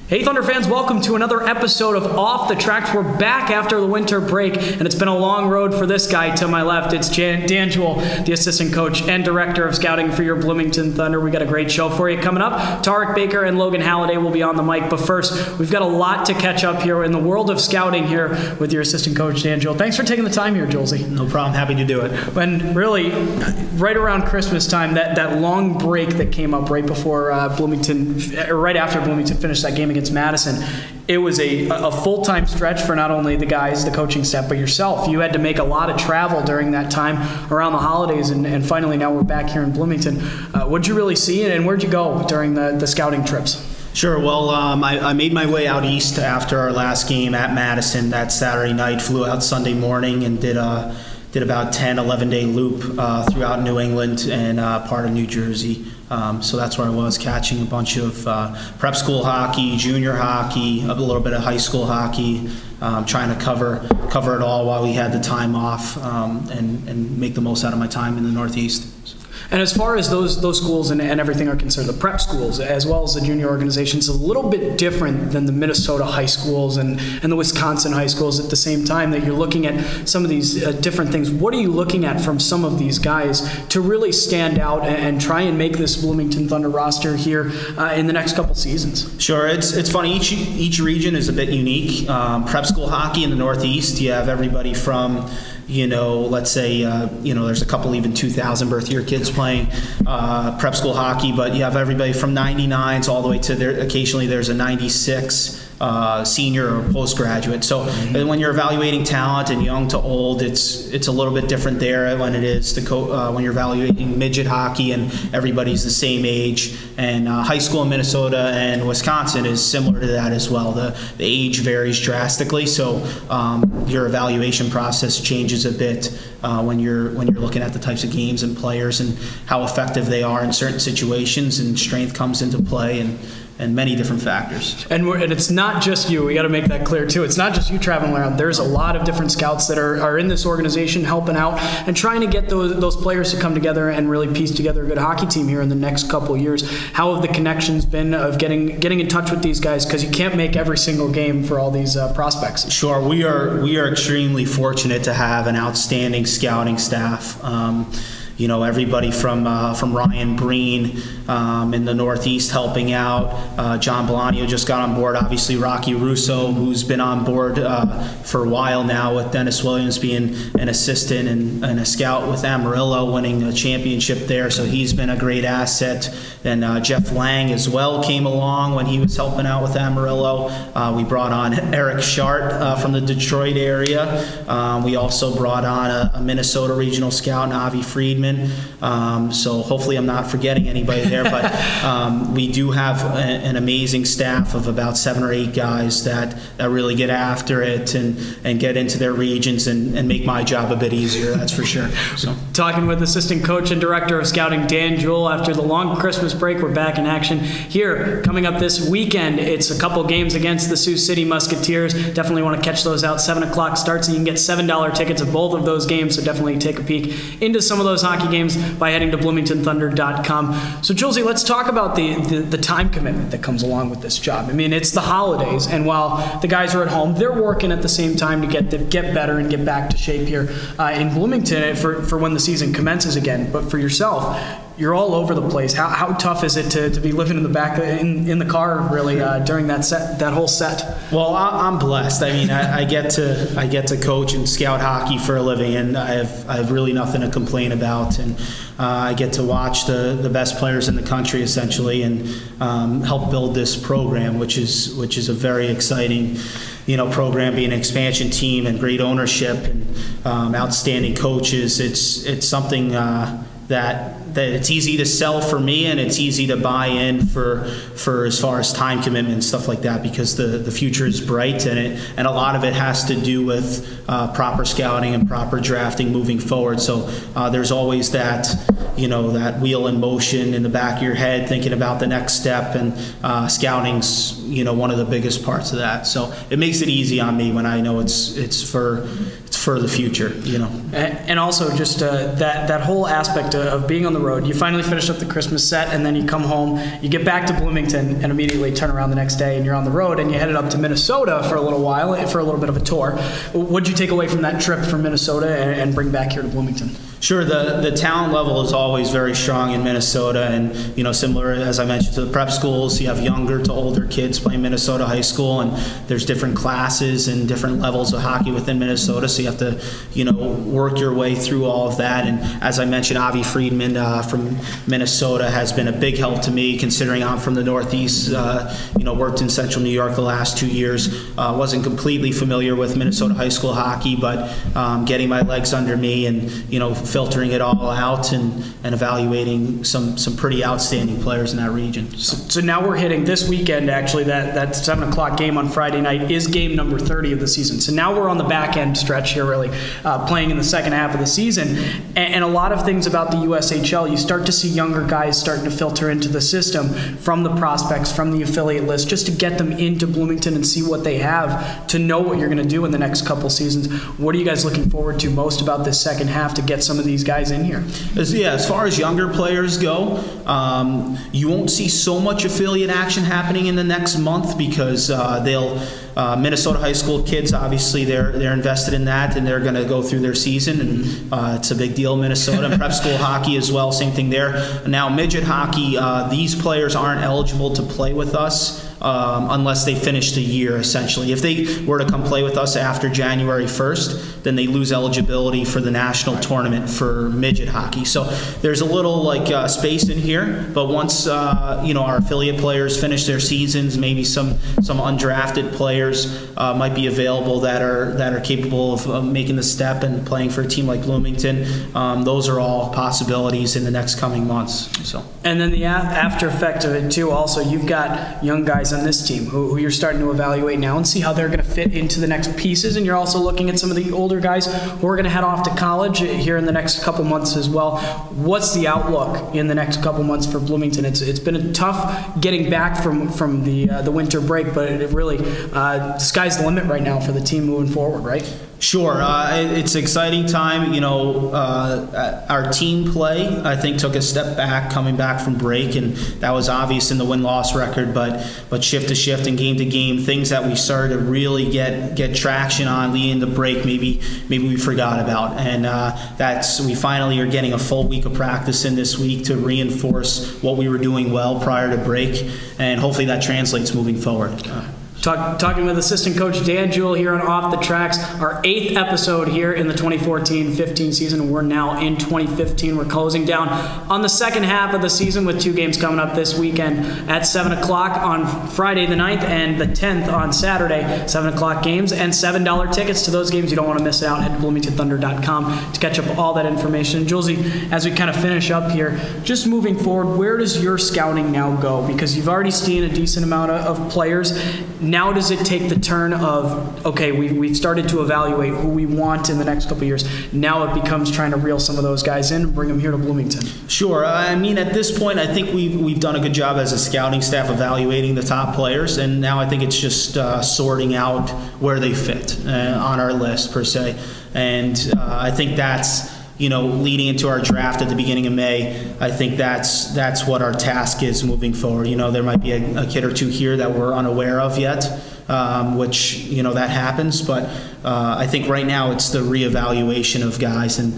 Hey Thunder fans, welcome to another episode of Off the Tracks. We're back after the winter break, and it's been a long road for this guy to my left. It's Dan Jewell, the assistant coach and director of scouting for your Bloomington Thunder. We got a great show for you coming up. Tarek Baker and Logan Halladay will be on the mic, but first, we've got a lot to catch up here in the world of scouting here with your assistant coach, Dan Jewell. Thanks for taking the time here, Julesy. No problem. Happy to do it. And really, right around Christmas time, that long break that came up right before right after Bloomington finished that game against Madison, it was a full-time stretch for not only the guys, the coaching staff, but yourself. You had to make a lot of travel during that time around the holidays, and finally now we're back here in Bloomington. What'd you really see, and where'd you go during the scouting trips? Sure. Well, I made my way out east after our last game at Madison that Saturday night, flew out Sunday morning, and did about 10, 11-day loop throughout New England and part of New Jersey. So that's where I was, catching a bunch of prep school hockey, junior hockey, a little bit of high school hockey, trying to cover it all while we had the time off and make the most out of my time in the Northeast. And as far as those schools and everything are concerned, the prep schools as well as the junior organizations, is a little bit different than the Minnesota high schools and the Wisconsin high schools. At the same time that you're looking at some of these different things, what are you looking at from some of these guys to really stand out and try and make this Bloomington Thunder roster here in the next couple seasons? Sure. It's funny. Each region is a bit unique. Prep school hockey in the Northeast, you have everybody from, let's say, there's a couple even 2000 birth year kids playing prep school hockey, but you have everybody from 99s all the way to there. Occasionally there's a 96 senior or postgraduate. So when you're evaluating talent and young to old, it's a little bit different there when it is when you're evaluating midget hockey and everybody's the same age. And high school in Minnesota and Wisconsin is similar to that as well. The age varies drastically, so your evaluation process changes a bit when you're looking at the types of games and players and how effective they are in certain situations, and strength comes into play and many different factors. And it's not just you. We got to make that clear too. It's not just you traveling around. There's a lot of different scouts that are in this organization helping out and trying to get those players to come together and really piece together a good hockey team here in the next couple of years. How have the connections been of getting in touch with these guys? Because you can't make every single game for all these prospects. Sure. We are extremely fortunate to have an outstanding scouting staff. Everybody from Ryan Breen in the Northeast helping out. John Bellagio just got on board. Obviously, Rocky Russo, who's been on board for a while now, with Dennis Williams being an assistant and a scout with Amarillo, winning a championship there. So he's been a great asset. And Jeff Lang as well came along when he was helping out with Amarillo. We brought on Eric Shart from the Detroit area. We also brought on a Minnesota regional scout, Avi Friedman. So hopefully I'm not forgetting anybody there, but we do have an amazing staff of about 7 or 8 guys that really get after it and get into their regions and make my job a bit easier, that's for sure. So, talking with assistant coach and director of scouting Dan Jewell. After the long Christmas break, we're back in action here. Coming up this weekend, it's a couple games against the Sioux City Musketeers. Definitely want to catch those out. 7 o'clock starts, and you can get $7 tickets at both of those games, so definitely take a peek into some of those hockey games by heading to BloomingtonThunder.com. So, Julesy, let's talk about the time commitment that comes along with this job. I mean, it's the holidays, and while the guys are at home, they're working at the same time to get better and get back to shape here in Bloomington for when the season commences again. But for yourself, you're all over the place. How tough is it to be living in the back in the car really during that whole set? Well, I'm blessed. I mean, I get to coach and scout hockey for a living, and I have really nothing to complain about. And I get to watch the best players in the country essentially, and help build this program, which is a very exciting program, being an expansion team and great ownership and outstanding coaches. It's something that it's easy to sell for me, and it's easy to buy in for as far as time commitment and stuff like that, because the future is bright, and a lot of it has to do with proper scouting and proper drafting moving forward. So there's always that that wheel in motion in the back of your head, thinking about the next step, and scouting's one of the biggest parts of that. So it makes it easy on me when I know it's for for the future, And also just that whole aspect of being on the road. You finally finish up the Christmas set, and then you come home, you get back to Bloomington, and immediately turn around the next day, and you're on the road, and you headed up to Minnesota for a little while, for a little bit of a tour. What did you take away from that trip from Minnesota and bring back here to Bloomington? Sure, the talent level is always very strong in Minnesota, and similar, as I mentioned, to the prep schools, you have younger to older kids playing Minnesota high school, and there's different classes and different levels of hockey within Minnesota, so you have to work your way through all of that. And as I mentioned, Avi Friedman from Minnesota has been a big help to me, considering I'm from the Northeast. Worked in Central New York the last 2 years. Wasn't completely familiar with Minnesota high school hockey, but getting my legs under me and filtering it all out and evaluating some pretty outstanding players in that region. So now we're hitting this weekend, actually, that 7 o'clock game on Friday night is game number 30 of the season. So now we're on the back end stretch here, really, playing in the second half of the season. And a lot of things about the USHL, you start to see younger guys starting to filter into the system from the prospects, from the affiliate list, just to get them into Bloomington and see what they have, to know what you're going to do in the next couple seasons. What are you guys looking forward to most about this second half to get some of these guys in here? As far as younger players go, you won't see so much affiliate action happening in the next month because Minnesota high school kids, obviously they're invested in that, and they're going to go through their season, and it's a big deal in Minnesota. And prep school hockey as well, same thing there. Now midget hockey, these players aren't eligible to play with us unless they finish the year, essentially. If they were to come play with us after January 1st, then they lose eligibility for the national tournament for midget hockey. So there's a little space in here, but once our affiliate players finish their seasons, maybe some undrafted players might be available that are capable of making the step and playing for a team like Bloomington. Those are all possibilities in the next coming months. So. And then the after effect of it too, also, you've got young guys on this team who you're starting to evaluate now and see how they're going to fit into the next pieces, and you're also looking at some of the older guys who are going to head off to college here in the next couple months as well. What's the outlook in the next couple months for Bloomington? It's been a tough getting back from the winter break, but it really sky's the limit right now for the team moving forward, right? Sure. It's an exciting time. Our team play, I think, took a step back coming back from break, and that was obvious in the win-loss record, but shift to shift and game to game, things that we started to really get traction on leading the break, maybe we forgot about. And we finally are getting a full week of practice in this week to reinforce what we were doing well prior to break, and hopefully that translates moving forward. Talking with assistant coach Dan Jewell here on Off the Tracks, our 8th episode here in the 2014-15 season. We're now in 2015. We're closing down on the second half of the season with 2 games coming up this weekend at 7 o'clock on Friday the 9th and the 10th on Saturday. 7 o'clock games and $7 tickets to those games. You don't want to miss it out. Head to bloomingtonthunder.com to catch up all that information. Julesy, as we kind of finish up here, just moving forward, where does your scouting now go? Because you've already seen a decent amount of players. Now does it take the turn of, okay, we've started to evaluate who we want in the next couple of years. Now it becomes trying to reel some of those guys in and bring them here to Bloomington. Sure. I mean, at this point, I think we've done a good job as a scouting staff evaluating the top players, and now I think it's just sorting out where they fit on our list, per se. And I think that's, leading into our draft at the beginning of May, I think that's what our task is moving forward. There might be a kid or two here that we're unaware of yet, which, that happens. But I think right now it's the reevaluation of guys and,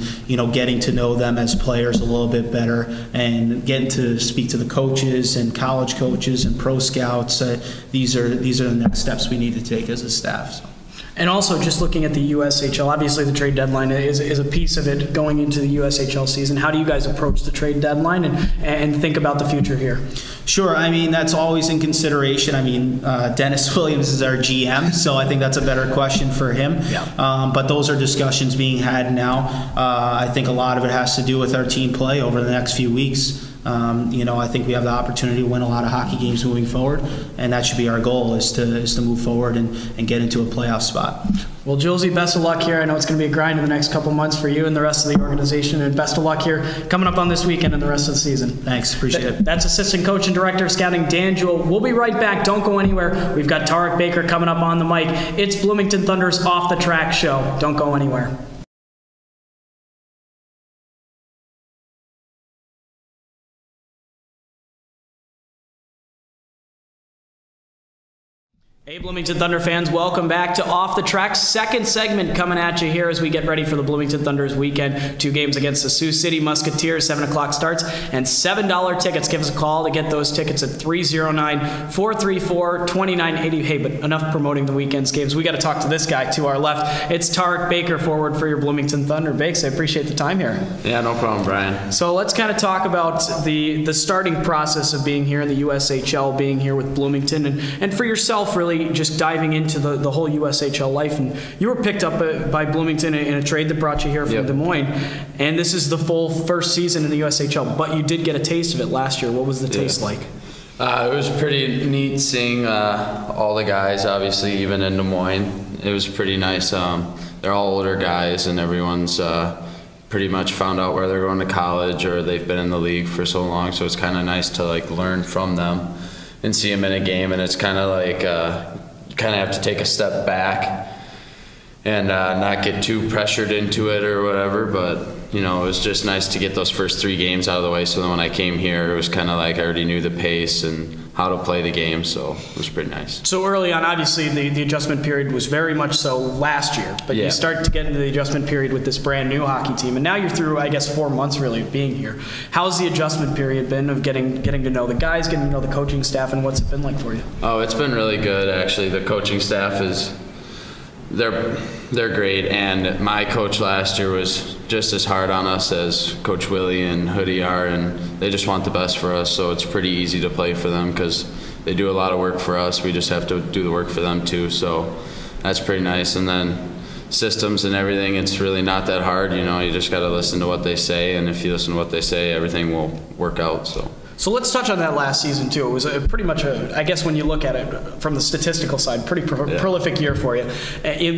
getting to know them as players a little bit better and getting to speak to the coaches and college coaches and pro scouts. These are the next steps we need to take as a staff. So. And also, just looking at the USHL, obviously the trade deadline is a piece of it going into the USHL season. How do you guys approach the trade deadline and think about the future here? Sure. I mean, that's always in consideration. I mean, Dennis Williams is our GM, so I think that's a better question for him. Yeah. But those are discussions being had now. I think a lot of it has to do with our team play over the next few weeks. I think we have the opportunity to win a lot of hockey games moving forward, and that should be our goal, is to move forward and get into a playoff spot. Well, Julesy, best of luck here. I know it's going to be a grind in the next couple months for you and the rest of the organization, and best of luck here coming up on this weekend and the rest of the season. Thanks, appreciate it. That's Assistant Coach and Director of Scouting Dan Jewell. We'll be right back. Don't go anywhere. We've got Tarek Baker coming up on the mic. It's Bloomington Thunder's Off the Track show. Don't go anywhere. Hey Bloomington Thunder fans, welcome back to Off the Track. Second segment coming at you here as we get ready for the Bloomington Thunder's weekend. 2 games against the Sioux City Musketeers, 7 o'clock starts, and $7 tickets. Give us a call to get those tickets at 309-434-2980. Hey, but enough promoting the weekend's games. We got to talk to this guy to our left. It's Tarek Baker, forward for your Bloomington Thunder. Bakes, I appreciate the time here. Yeah, no problem, Brian. So let's kind of talk about the starting process of being here in the USHL, being here with Bloomington, and for yourself, really, just diving into the whole USHL life. And you were picked up by Bloomington in a trade that brought you here from Des Moines, and this is the full first season in the USHL, but you did get a taste of it last year. What was the taste like? It was pretty neat seeing all the guys, obviously, even in Des Moines. It was pretty nice. They're all older guys, and everyone's pretty much found out where they're going to college, or they've been in the league for so long, so it's kind of nice to learn from them and see them in a game. And it's kind of like you kind of have to take a step back and not get too pressured into it or whatever, but it was just nice to get those first 3 games out of the way, so then when I came here, it was kind of like I already knew the pace and how to play the game, so it was pretty nice. So early on, obviously, the adjustment period was very much so last year, but you start to get into the adjustment period with this brand new hockey team, and now you're through, I guess, 4 months really of being here. How's the adjustment period been of getting to know the guys, getting to know the coaching staff, and what's it been like for you? Oh, it's been really good, actually. The coaching staff they're great, and my coach last year was just as hard on us as Coach Willie and Hoodie are, and they just want the best for us, so it's pretty easy to play for them because they do a lot of work for us. We just have to do the work for them too, so that's pretty nice. And then systems and everything, it's really not that hard. You just got to listen to what they say, and if you listen to what they say, everything will work out. So let's touch on that last season too. It was pretty much I guess when you look at it from the statistical side, pretty prolific year for you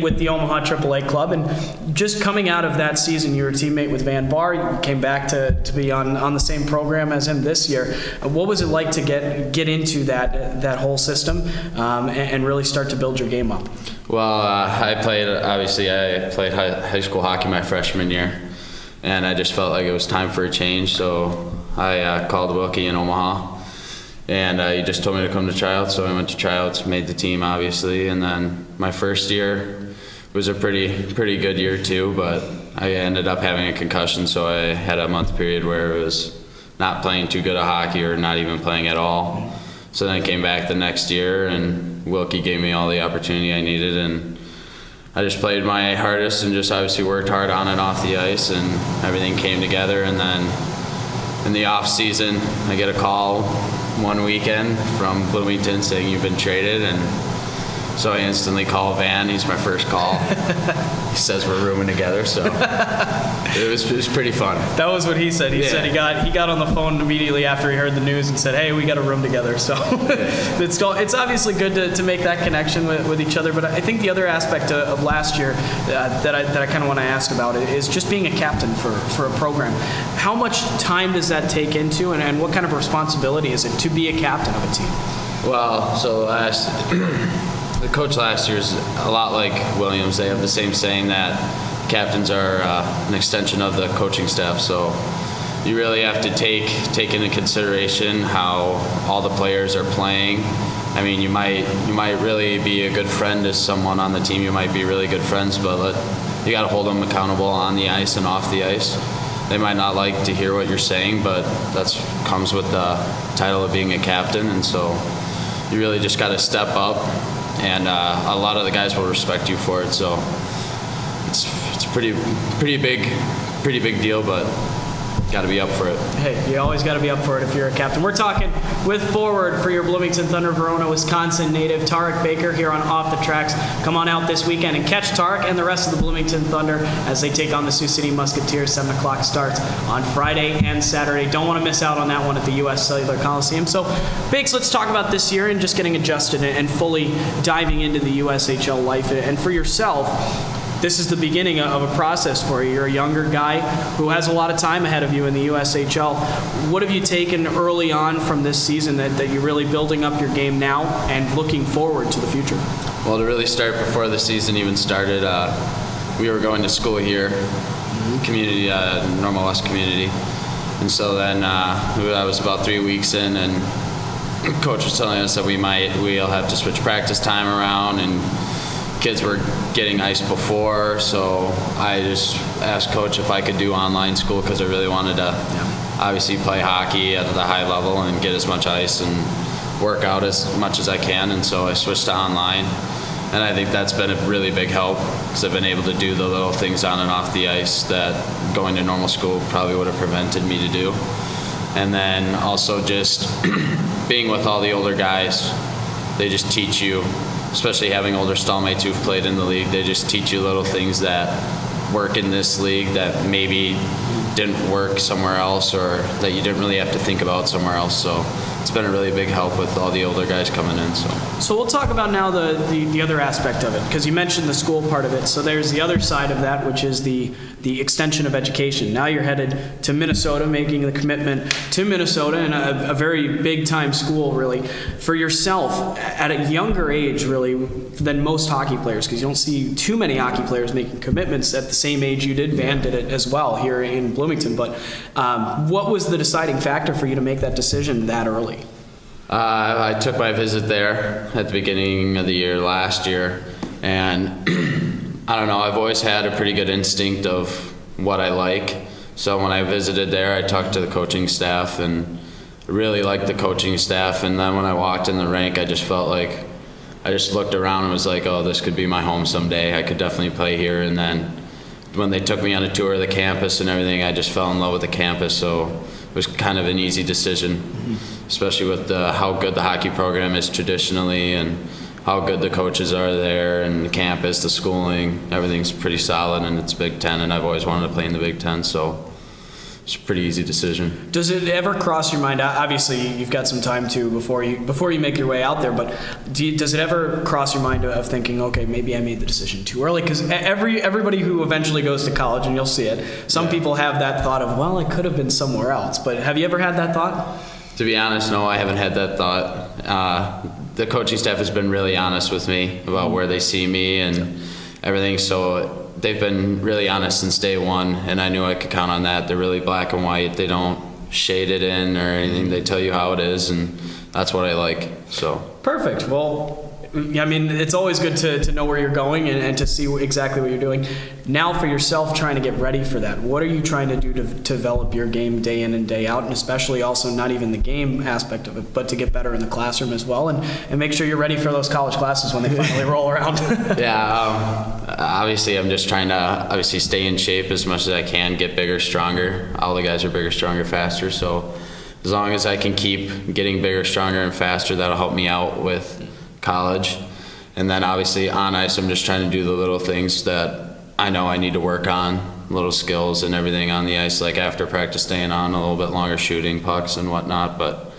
with the Omaha AAA club. And just coming out of that season, you were a teammate with Van Bar. You came back to be on the same program as him this year. What was it like to get into that whole system and really start to build your game up? Well, I played high school hockey my freshman year, and I just felt like it was time for a change, so I called Wilkie in Omaha, and he just told me to come to tryouts, so I went to tryouts, made the team, obviously. And then my first year was a pretty good year too, but I ended up having a concussion, so I had a month period where it was not playing too good of hockey or not even playing at all. So then I came back the next year, and Wilkie gave me all the opportunity I needed, and I just played my hardest and just obviously worked hard on and off the ice, and everything came together. And then in the off season, I get a call one weekend from Bloomington saying you've been traded, and so I instantly call Van. He's my first call. He says we're rooming together, so it was pretty fun. That was what he said. He said he got on the phone immediately after he heard the news and said, "Hey, we got a room together." So it's obviously good to make that connection with each other. But I think the other aspect of last year that I kind of want to ask about is just being a captain for a program. How much time does that take into, and what kind of responsibility is it to be a captain of a team? Well, so the coach last year is a lot like Williams. They have the same saying that captains are an extension of the coaching staff. So you really have to take into consideration how all the players are playing. I mean, you might really be a good friend to someone on the team. You might be really good friends, but you got to hold them accountable on the ice and off the ice. They might not like to hear what you're saying, but that comes with the title of being a captain, and so you really just got to step up. And a lot of the guys will respect you for it, so it's pretty big deal. But got to be up for it. Hey, you always got to be up for it if you're a captain. We're talking with forward for your Bloomington Thunder, Verona, Wisconsin native Tarek Baker here on Off the Tracks. Come on out this weekend and catch Tarek and the rest of the Bloomington Thunder as they take on the Sioux City Musketeers. 7 o'clock starts on Friday and Saturday. Don't want to miss out on that one at the U.S. Cellular Coliseum. So, Bakes, let's talk about this year and just getting adjusted and fully diving into the USHL life. And for yourself, this is the beginning of a process for you. You're a younger guy who has a lot of time ahead of you in the USHL. What have you taken early on from this season that you're really building up your game now and looking forward to the future? Well, to really start before the season even started, we were going to school here, community, Normal West community. And so then I was about 3 weeks in, and Coach was telling us that we'll have to switch practice time around, and kids were getting ice before, so I just asked Coach if I could do online school because I really wanted to obviously play hockey at the high level and get as much ice and work out as much as I can, and so I switched to online. And I think that's been a really big help because I've been able to do the little things on and off the ice that going to normal school probably would have prevented me to do. And then also just being with all the older guys, they just teach you, especially having older stallmates who've played in the league, they just teach you little things that work in this league that maybe didn't work somewhere else or that you didn't really have to think about somewhere else. So it's been a really big help with all the older guys coming in. So we'll talk about now the other aspect of it, because you mentioned the school part of it. So there's the other side of that, which is the extension of education. Now you're headed to Minnesota, making the commitment to Minnesota, and a very big-time school, really. For yourself, at a younger age, really, than most hockey players, because you don't see too many hockey players making commitments at the same age you did. Van did it as well here in Bloomington. But what was the deciding factor for you to make that decision that early? I took my visit there at the beginning of the year last year, and I don't know, I've always had a pretty good instinct of what I like. So when I visited there, I talked to the coaching staff and really liked the coaching staff. And then when I walked in the rink, I just felt like, I just looked around and was like, oh, this could be my home someday. I could definitely play here. And then when they took me on a tour of the campus and everything, I just fell in love with the campus. So it was kind of an easy decision, especially with how good the hockey program is traditionally and how good the coaches are there, and the campus, the schooling, everything's pretty solid, and it's Big Ten, and I've always wanted to play in the Big Ten, so it's a pretty easy decision. Does it ever cross your mind? Obviously, you've got some time too before you make your way out there, but does it ever cross your mind of thinking, okay, maybe I made the decision too early? Because everybody who eventually goes to college, and you'll see it, some people have that thought of, well, I could have been somewhere else. But have you ever had that thought? To be honest, no, I haven't had that thought. The coaching staff has been really honest with me about where they see me and everything, so they've been really honest since day one, and I knew I could count on that. They're really black and white. They don't shade it in or anything. They tell you how it is, and that's what I like. So perfect. Well, I mean, it's always good to know where you're going and to see exactly what you're doing. Now for yourself, trying to get ready for that, what are you trying to do to develop your game day in and day out, and especially also not even the game aspect of it, but to get better in the classroom as well, and make sure you're ready for those college classes when they finally roll around? Obviously I'm just trying to stay in shape as much as I can, get bigger, stronger. All the guys are bigger, stronger, faster, so as long as I can keep getting bigger, stronger, and faster, that'll help me out with college. And then obviously on ice, I'm just trying to do the little things that I know I need to work on, little skills and everything on the ice, like after practice staying on a little bit longer, shooting pucks and whatnot. But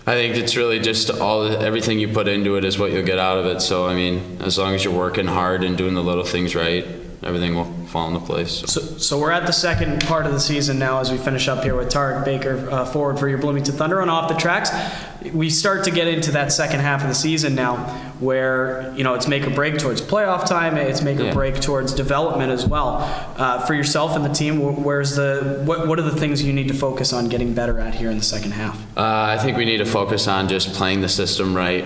I think it's really just everything you put into it is what you'll get out of it. So I mean, as long as you're working hard and doing the little things right, everything will fall into place. So we're at the second part of the season now as we finish up here with Tarek Baker, forward for your Bloomington Thunder on Off the Tracks. We start to get into that second half of the season now where, it's make or break towards playoff time, it's make or break towards development as well. For yourself and the team, what are the things you need to focus on getting better at here in the second half? I think we need to focus on just playing the system right,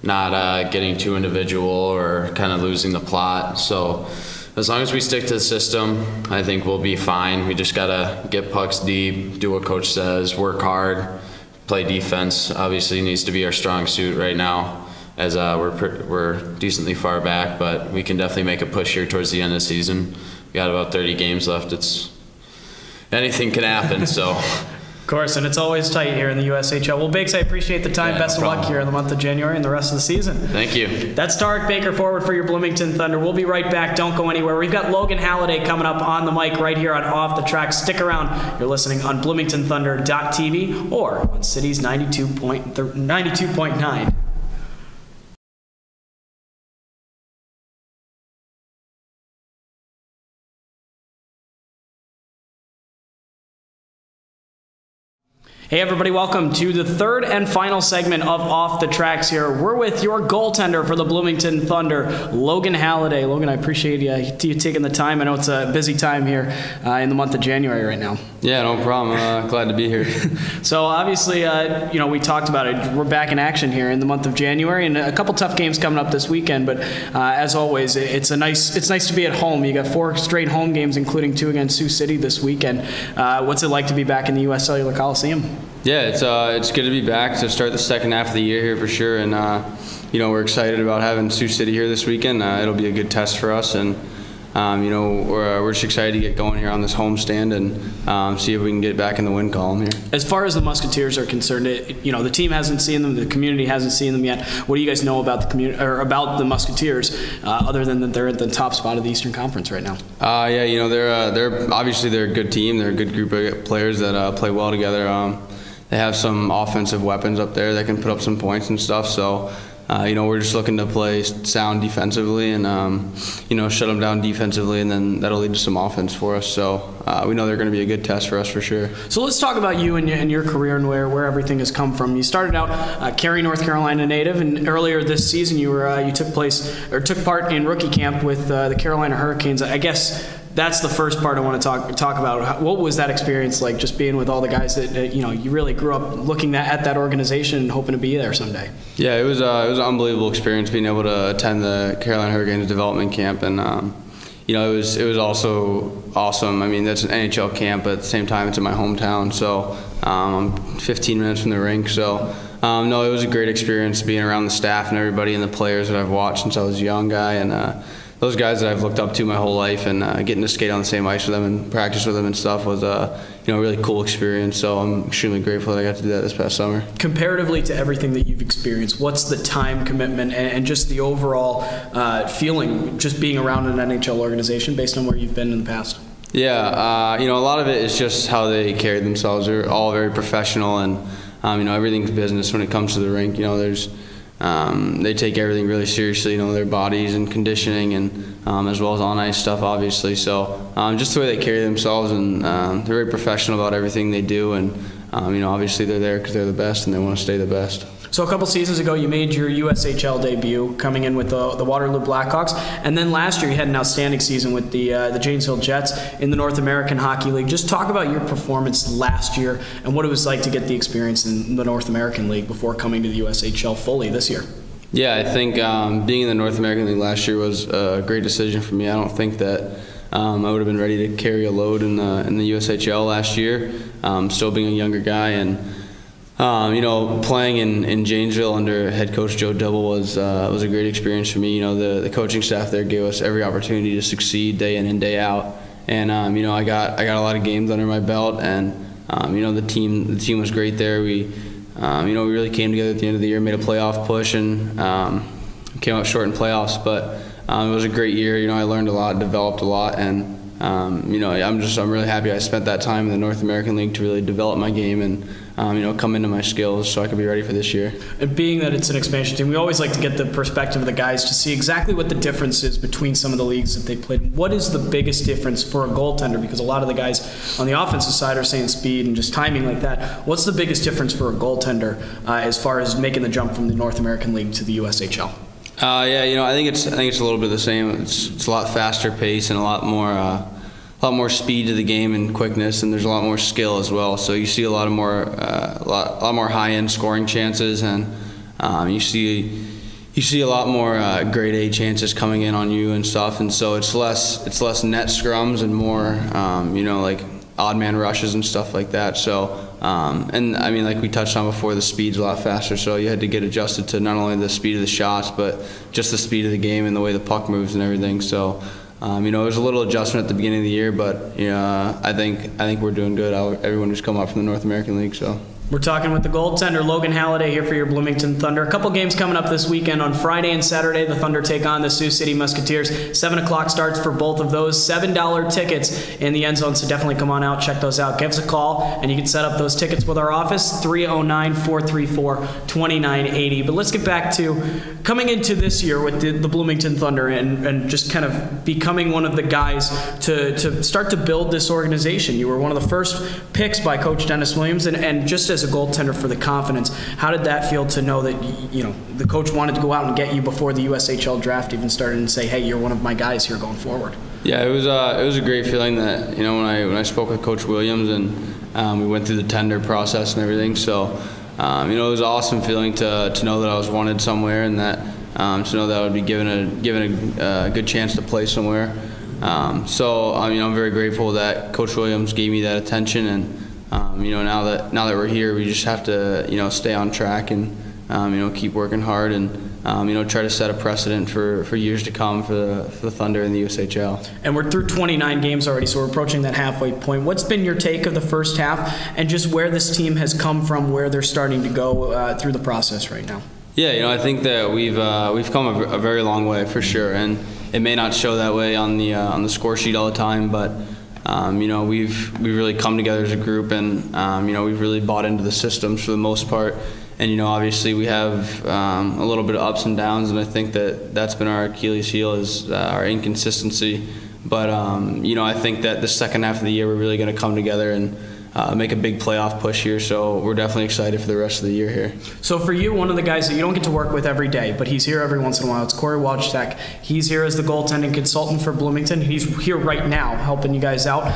not getting too individual or kind of losing the plot. So as long as we stick to the system, I think we'll be fine. We just got to get pucks deep, do what coach says, work hard, play defense. Obviously needs to be our strong suit right now, as we're decently far back, but we can definitely make a push here towards the end of the season. We got about 30 games left. It's anything can happen. So. Of course, and it's always tight here in the USHL. Well, Biggs, I appreciate the time. Yeah, Best no of luck here in the month of January and the rest of the season. Thank you. That's Tarek Baker, forward for your Bloomington Thunder. We'll be right back. Don't go anywhere. We've got Logan Halladay coming up on the mic right here on Off the Track. Stick around. You're listening on BloomingtonThunder.tv or on Cities 92.9. Hey everybody, welcome to the third and final segment of Off the Tracks here. We're with your goaltender for the Bloomington Thunder, Logan Halladay. Logan, I appreciate you taking the time. I know it's a busy time here in the month of January right now. Yeah, no problem. Glad to be here. So obviously, we talked about it. We're back in action here in the month of January, and a couple tough games coming up this weekend. But as always, it's nice to be at home. You got 4 straight home games, including 2 against Sioux City this weekend. What's it like to be back in the U.S. Cellular Coliseum? Yeah, it's good to be back to start the second half of the year here for sure, and we're excited about having Sioux City here this weekend. It'll be a good test for us, and we're just excited to get going here on this homestand and see if we can get back in the win column here. As far as the Musketeers are concerned, the team hasn't seen them, the community hasn't seen them yet. What do you guys know about the community or about the Musketeers, other than that they're at the top spot of the Eastern Conference right now? They're obviously they're a good team. They're a good group of players that play well together. They have some offensive weapons up there that can put up some points and stuff. So, we're just looking to play sound defensively and, shut them down defensively, and then that'll lead to some offense for us. So we know they're going to be a good test for us for sure. So let's talk about you and your career and where everything has come from. You started out Cary, North Carolina native, and earlier this season you took part in rookie camp with the Carolina Hurricanes. I guess that's the first part I want to talk about. What was that experience like, just being with all the guys that you really grew up looking at that organization and hoping to be there someday? Yeah, it was an unbelievable experience being able to attend the Carolina Hurricanes development camp, and it was also awesome. I mean, that's an NHL camp, but at the same time, it's in my hometown, so I'm 15 minutes from the rink. So it was a great experience being around the staff and everybody and the players that I've watched since I was a young guy, and those guys that I've looked up to my whole life, and getting to skate on the same ice with them and practice with them and stuff was a really cool experience. So I'm extremely grateful that I got to do that this past summer. Comparatively to everything that you've experienced, what's the time commitment and just the overall feeling just being around an NHL organization based on where you've been in the past? Yeah, a lot of it is just how they carry themselves. They're all very professional, and everything's business when it comes to the rink. They take everything really seriously, their bodies and conditioning, and as well as on-ice stuff, obviously. So just the way they carry themselves, and they're very professional about everything they do, and obviously they're there because they're the best and they want to stay the best. So a couple seasons ago, you made your USHL debut, coming in with the Waterloo Blackhawks, and then last year you had an outstanding season with the Janesville Jets in the North American Hockey League. Just talk about your performance last year and what it was like to get the experience in the North American League before coming to the USHL fully this year. Yeah, I think being in the North American League last year was a great decision for me. I don't think that I would have been ready to carry a load in the USHL last year, still being a younger guy, and playing in Janesville under head coach Joe Double was a great experience for me. The coaching staff there gave us every opportunity to succeed day in and day out, and I got a lot of games under my belt, and the team was great there. We really came together at the end of the year, made a playoff push, and came out short in playoffs, but it was a great year. I learned a lot, developed a lot, and I'm really happy I spent that time in the North American League to really develop my game and come into my skills so I could be ready for this year. And being that it's an expansion team, we always like to get the perspective of the guys to see exactly what the difference is between some of the leagues that they played. What is the biggest difference for a goaltender? Because a lot of the guys on the offensive side are saying speed and just timing like that. What's the biggest difference for a goaltender as far as making the jump from the North American League to the USHL? I think it's a little bit the same. It's a lot faster pace and a lot more speed to the game and quickness, and there's a lot more skill as well. So you see a lot more high-end scoring chances, and you see a lot more grade A chances coming in on you and stuff. And so it's less net scrums and more like odd man rushes and stuff like that. So and I mean, like we touched on before, the speed's a lot faster, so you had to get adjusted to not only the speed of the shots but just the speed of the game and the way the puck moves and everything. So You know, it was a little adjustment at the beginning of the year, but you know, I think we're doing good. Everyone who's come up from the North American League, so. We're talking with the goaltender, Logan Halladay, here for your Bloomington Thunder. A couple games coming up this weekend. On Friday and Saturday, the Thunder take on the Sioux City Musketeers. 7 o'clock starts for both of those. $7 tickets in the end zone, so definitely come on out, check those out. Give us a call, and you can set up those tickets with our office, 309-434-2980. But let's get back to coming into this year with the Bloomington Thunder and just kind of becoming one of the guys to start to build this organization. You were one of the first picks by Coach Dennis Williams, and just as a goaltender for the confidence, how did that feel to know that, you know, the coach wanted to go out and get you before the USHL draft even started and say, hey, you're one of my guys here going forward? Yeah, it was a great feeling that, you know, when I spoke with Coach Williams and we went through the tender process and everything. So, you know, it was an awesome feeling to know that I was wanted somewhere, and that to know that I would be given a good chance to play somewhere. So, you know, I'm very grateful that Coach Williams gave me that attention, and you know, now that we're here, we just have to, you know, stay on track and you know, keep working hard and you know, try to set a precedent for years to come for the Thunder in the USHL. And we're through 29 games already, so we're approaching that halfway point. What's been your take of the first half, and just where this team has come from, where they're starting to go through the process right now? Yeah, you know, I think that we've come a very long way for sure, and it may not show that way on the score sheet all the time, but you know, we've really come together as a group, and you know, we've really bought into the systems for the most part. And you know, obviously we have a little bit of ups and downs, and I think that's been our Achilles heel, is our inconsistency. But you know, I think that the second half of the year we're really going to come together and make a big playoff push here. So we're definitely excited for the rest of the year here. So for you, one of the guys that you don't get to work with every day, but he's here every once in a while, it's Corey Wojtek. He's here as the goaltending consultant for Bloomington. He's here right now helping you guys out.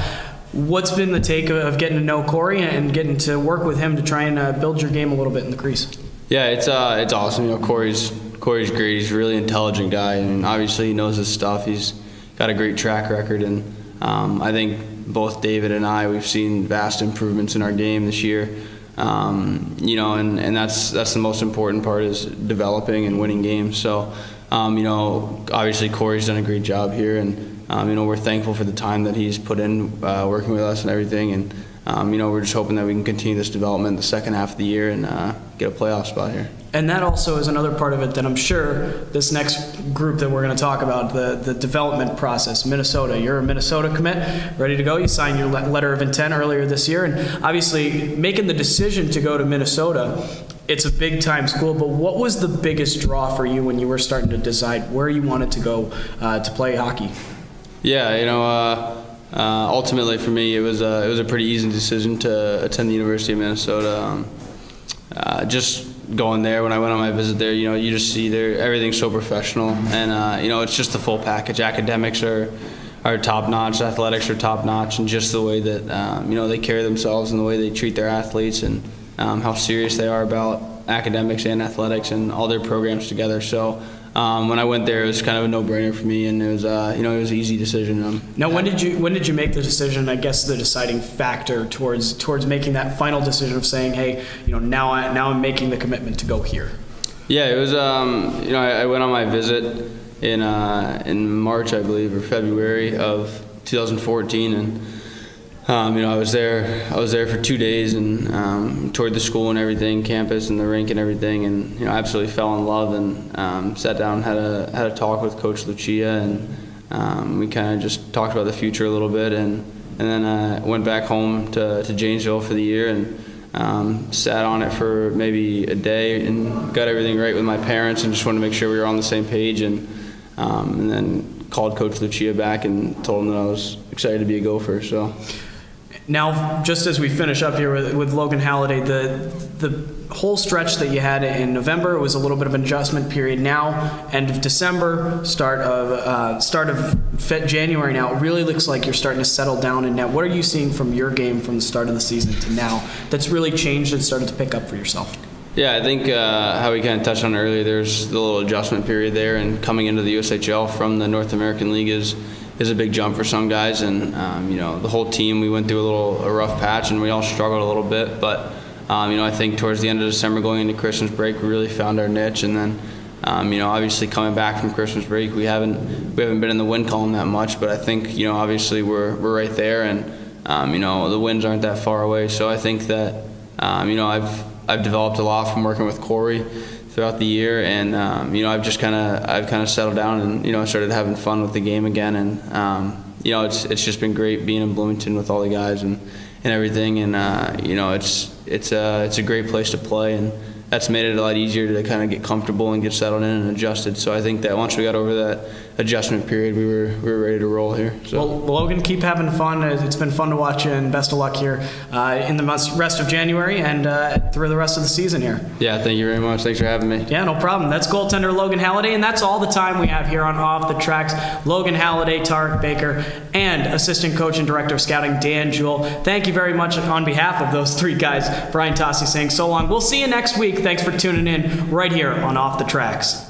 What's been the take of getting to know Corey and getting to work with him to try and build your game a little bit in the crease? Yeah, it's awesome. You know, Corey's great. He's a really intelligent guy, and obviously he knows his stuff. He's got a great track record, and I think both David and we've seen vast improvements in our game this year. You know, and that's the most important part, is developing and winning games. So, you know, obviously Corey's done a great job here, and you know, we're thankful for the time that he's put in working with us and everything, and you know, we're just hoping that we can continue this development the second half of the year and get a playoff spot here. And that also is another part of it that I'm sure this next group that we're going to talk about, the development process. Minnesota, you're a Minnesota commit, ready to go. You signed your letter of intent earlier this year, and obviously making the decision to go to Minnesota, it's a big-time school, but what was the biggest draw for you when you were starting to decide where you wanted to go to play hockey? Yeah, you know, ultimately for me, it was a pretty easy decision to attend the University of Minnesota. Just going there, when I went on my visit there, you know, you just see everything's so professional, and you know, it's just the full package. Academics are top notch, athletics are top notch, and just the way that you know, they carry themselves and the way they treat their athletes, and how serious they are about academics and athletics and all their programs together. So. When I went there, it was kind of a no-brainer for me, and it was, you know, it was an easy decision. Now, when did you make the decision? I guess the deciding factor towards making that final decision of saying, hey, you know, now I'm making the commitment to go here. Yeah, it was. You know, I went on my visit in March, I believe, or February of 2014, and. You know, I was there for 2 days and toured the school and everything, campus and the rink and everything, and you know, absolutely fell in love, and sat down, had a talk with Coach Lucia, and we kind of just talked about the future a little bit, and then went back home to Janesville for the year, and sat on it for maybe a day and got everything right with my parents, and just wanted to make sure we were on the same page, and then called Coach Lucia back and told him that I was excited to be a Gopher. So. Now, just as we finish up here with Logan Halladay, the whole stretch that you had in November, it was a little bit of an adjustment period. Now, end of December, start of January now, it really looks like you're starting to settle down in net. What are you seeing from your game from the start of the season to now that's really changed and started to pick up for yourself? Yeah, I think how we kind of touched on earlier, there's the little adjustment period there, and coming into the USHL from the North American League is a big jump for some guys, and you know, the whole team, we went through a rough patch, and we all struggled a little bit, but you know, I think towards the end of December going into Christmas break, we really found our niche, and then Obviously coming back from Christmas break, we haven't been in the win column that much, but I think obviously we're right there, and the wins aren't that far away. So I think that I've developed a lot from working with Corey throughout the year, and I've kind of settled down, and I started having fun with the game again, and it's just been great being in Bloomington with all the guys and everything, and it's a great place to play, and that's made it a lot easier to kind of get comfortable and get settled in and adjusted. So I think that once we got over that adjustment period, we were ready to roll here. So. Well, Logan, keep having fun. It's been fun to watch you, and best of luck here in the rest of January and through the rest of the season here. Yeah, thank you very much. Thanks for having me. Yeah, no problem. That's goaltender Logan Halladay, and that's all the time we have here on Off the Tracks. Logan Halladay, Tarek Baker, and assistant coach and director of scouting Dan Jewell. Thank you very much on behalf of those three guys. Brian Tossi saying so long. We'll see you next week. Thanks for tuning in right here on Off the Tracks.